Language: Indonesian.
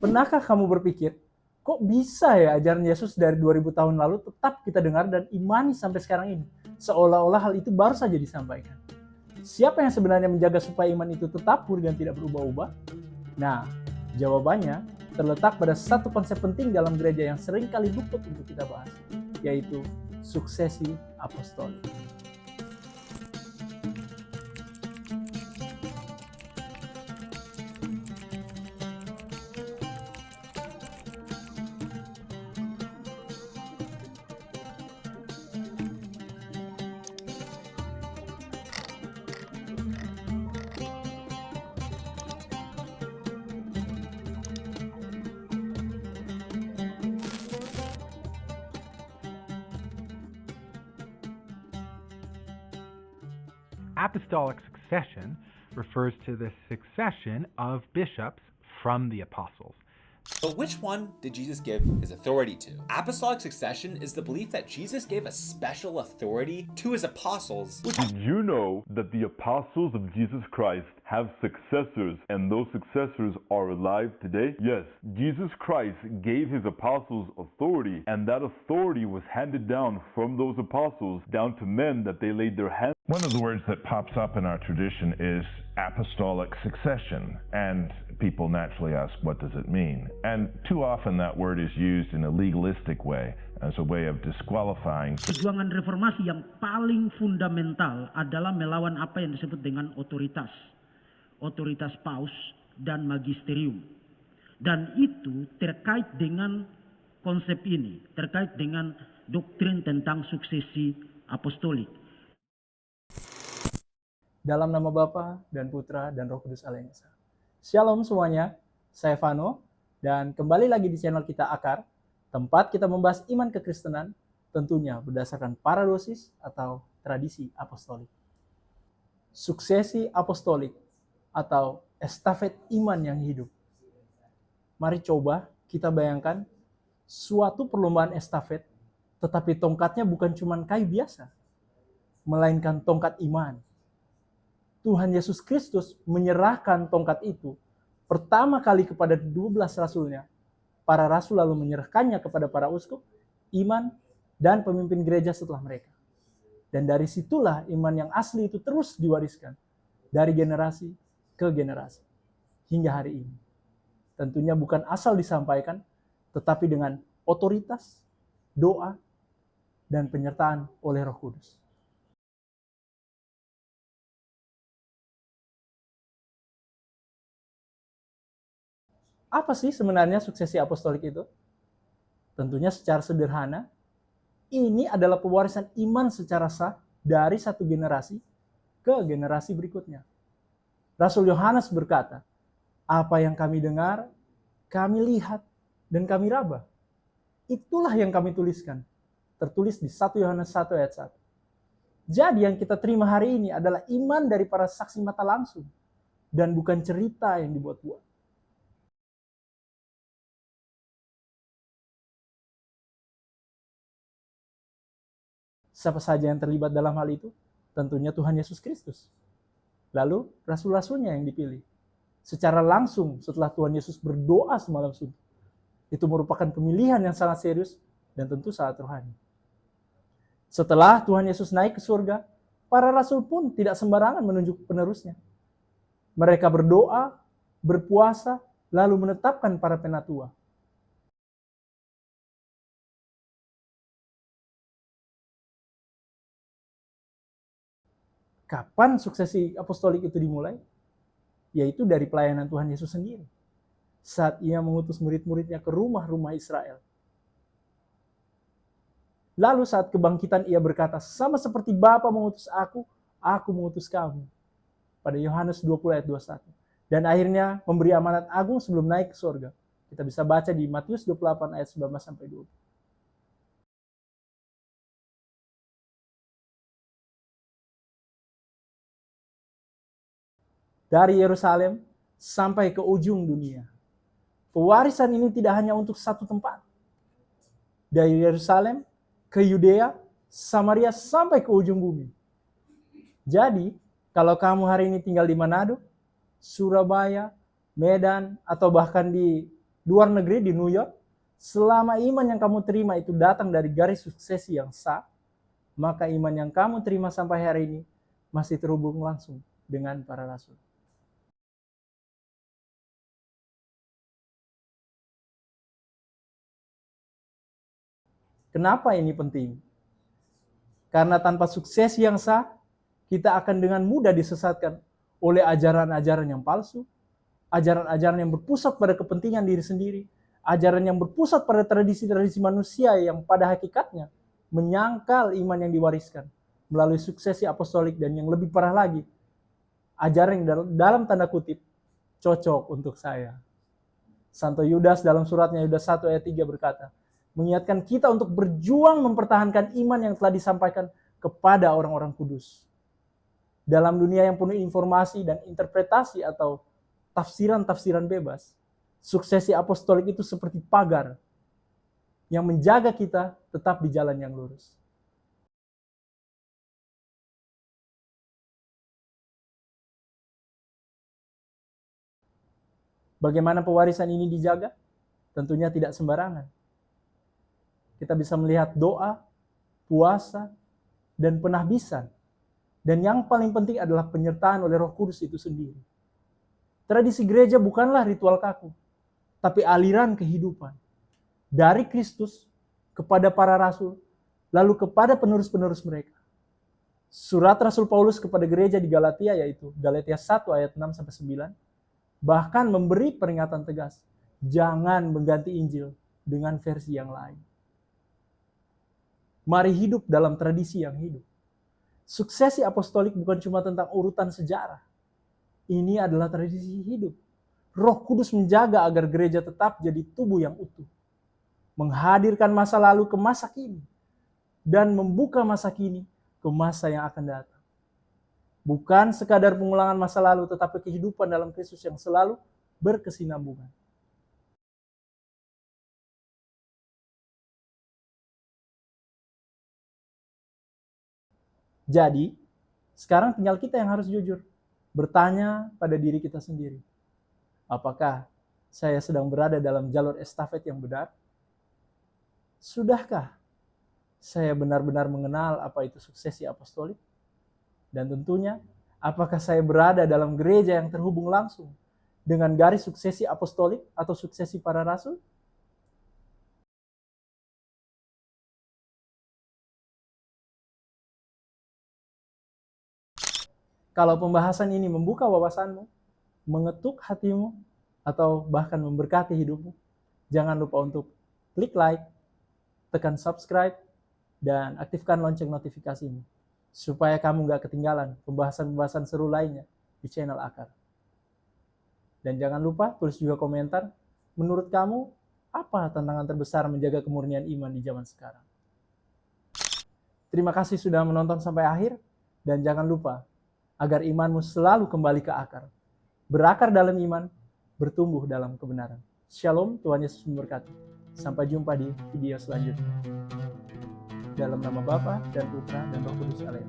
Pernahkah kamu berpikir, kok bisa ya ajaran Yesus dari 2000 tahun lalu tetap kita dengar dan imani sampai sekarang ini? Seolah-olah hal itu baru saja disampaikan. Siapa yang sebenarnya menjaga supaya iman itu tetap purih dan tidak berubah-ubah? Nah, jawabannya terletak pada satu konsep penting dalam gereja yang sering kali luput untuk kita bahas, yaitu suksesi apostolik. Apostolic succession refers to the succession of bishops from the apostles. But which one did Jesus give his authority to? Apostolic succession is the belief that Jesus gave a special authority to his apostles. Did you know that the apostles of Jesus Christ have successors and those successors are alive today? Yes, Jesus Christ gave his apostles authority, and that authority was handed down from those apostles down to men that they laid their hands. One of the words that pops up in our tradition is apostolic succession, and people naturally ask, what does it mean? And too often that word is used in a legalistic way, as a way of disqualifying. Perjuangan reformasi yang paling fundamental adalah melawan apa yang disebut dengan otoritas paus dan magisterium. Dan itu terkait dengan konsep ini, terkait dengan doktrin tentang suksesi apostolik. Dalam nama Bapa dan Putra dan Roh Kudus Allah yang Esa. Shalom semuanya, saya Vano, dan kembali lagi di channel kita Akar, tempat kita membahas iman kekristenan, tentunya berdasarkan paradosis atau tradisi apostolik. Suksesi apostolik atau estafet iman yang hidup. Mari coba kita bayangkan suatu perlombaan estafet, tetapi tongkatnya bukan cuma kayu biasa, melainkan tongkat iman. Tuhan Yesus Kristus menyerahkan tongkat itu pertama kali kepada 12 rasulnya. Para rasul lalu menyerahkannya kepada para uskup, iman, dan pemimpin gereja setelah mereka. Dan dari situlah iman yang asli itu terus diwariskan dari generasi ke generasi hingga hari ini. Tentunya bukan asal disampaikan, tetapi dengan otoritas, doa, dan penyertaan oleh Roh Kudus. Apa sih sebenarnya suksesi apostolik itu? Tentunya secara sederhana, ini adalah pewarisan iman secara sah dari satu generasi ke generasi berikutnya. Rasul Yohanes berkata, apa yang kami dengar, kami lihat, dan kami raba. Itulah yang kami tuliskan. Tertulis di 1 Yohanes 1 ayat 1. Jadi yang kita terima hari ini adalah iman dari para saksi mata langsung, dan bukan cerita yang dibuat-buat. Siapa saja yang terlibat dalam hal itu? Tentunya Tuhan Yesus Kristus. Lalu rasul-rasulnya yang dipilih. Secara langsung setelah Tuhan Yesus berdoa semalam suntuk. Itu merupakan pemilihan yang sangat serius dan tentu sangat rohani. Setelah Tuhan Yesus naik ke surga, para rasul pun tidak sembarangan menunjuk penerusnya. Mereka berdoa, berpuasa, lalu menetapkan para penatua. Kapan suksesi apostolik itu dimulai? Yaitu dari pelayanan Tuhan Yesus sendiri. Saat ia mengutus murid-muridnya ke rumah-rumah Israel. Lalu saat kebangkitan ia berkata, sama seperti Bapa mengutus aku mengutus kamu. Pada Yohanes 20 ayat 21. Dan akhirnya memberi amanat agung sebelum naik ke surga. Kita bisa baca di Matius 28 ayat 19-20. Dari Yerusalem sampai ke ujung dunia. Pewarisan ini tidak hanya untuk satu tempat. Dari Yerusalem ke Yudea, Samaria sampai ke ujung bumi. Jadi, kalau kamu hari ini tinggal di Manado, Surabaya, Medan, atau bahkan di luar negeri di New York, selama iman yang kamu terima itu datang dari garis suksesi yang sah, maka iman yang kamu terima sampai hari ini masih terhubung langsung dengan para rasul. Kenapa ini penting? Karena tanpa sukses yang sah, kita akan dengan mudah disesatkan oleh ajaran-ajaran yang palsu, ajaran-ajaran yang berpusat pada kepentingan diri sendiri, ajaran yang berpusat pada tradisi-tradisi manusia yang pada hakikatnya menyangkal iman yang diwariskan melalui suksesi apostolik, dan yang lebih parah lagi, ajaran yang dalam tanda kutip cocok untuk saya. Santo Yudas dalam suratnya Yudas 1 ayat 3 berkata, mengingatkan kita untuk berjuang mempertahankan iman yang telah disampaikan kepada orang-orang kudus. Dalam dunia yang penuh informasi dan interpretasi atau tafsiran-tafsiran bebas, suksesi apostolik itu seperti pagar yang menjaga kita tetap di jalan yang lurus. Bagaimana pewarisan ini dijaga? Tentunya tidak sembarangan. Kita bisa melihat doa, puasa, dan penahbisan. Dan yang paling penting adalah penyertaan oleh Roh Kudus itu sendiri. Tradisi gereja bukanlah ritual kaku, tapi aliran kehidupan. Dari Kristus kepada para rasul, lalu kepada penerus-penerus mereka. Surat Rasul Paulus kepada gereja di Galatia, yaitu Galatia 1 ayat 6-9, bahkan memberi peringatan tegas, jangan mengganti Injil dengan versi yang lain. Mari hidup dalam tradisi yang hidup. Suksesi apostolik bukan cuma tentang urutan sejarah. Ini adalah tradisi hidup. Roh Kudus menjaga agar gereja tetap jadi tubuh yang utuh. Menghadirkan masa lalu ke masa kini. Dan membuka masa kini ke masa yang akan datang. Bukan sekadar pengulangan masa lalu, tetapi kehidupan dalam Kristus yang selalu berkesinambungan. Jadi, sekarang tinggal kita yang harus jujur. Bertanya pada diri kita sendiri. Apakah saya sedang berada dalam jalur estafet yang benar? Sudahkah saya benar-benar mengenal apa itu suksesi apostolik? Dan tentunya, apakah saya berada dalam gereja yang terhubung langsung dengan garis suksesi apostolik atau suksesi para rasul? Kalau pembahasan ini membuka wawasanmu, mengetuk hatimu, atau bahkan memberkati hidupmu, jangan lupa untuk klik like, tekan subscribe, dan aktifkan lonceng notifikasimu, supaya kamu gak ketinggalan pembahasan-pembahasan seru lainnya di channel Akar. Dan jangan lupa tulis juga komentar, menurut kamu apa tantangan terbesar menjaga kemurnian iman di zaman sekarang? Terima kasih sudah menonton sampai akhir, dan jangan lupa agar imanmu selalu kembali ke akar. Berakar dalam iman, bertumbuh dalam kebenaran. Shalom, Tuhan Yesus memberkati. Sampai jumpa di video selanjutnya. Dalam nama Bapa dan Putra dan Roh Kudus. Amin.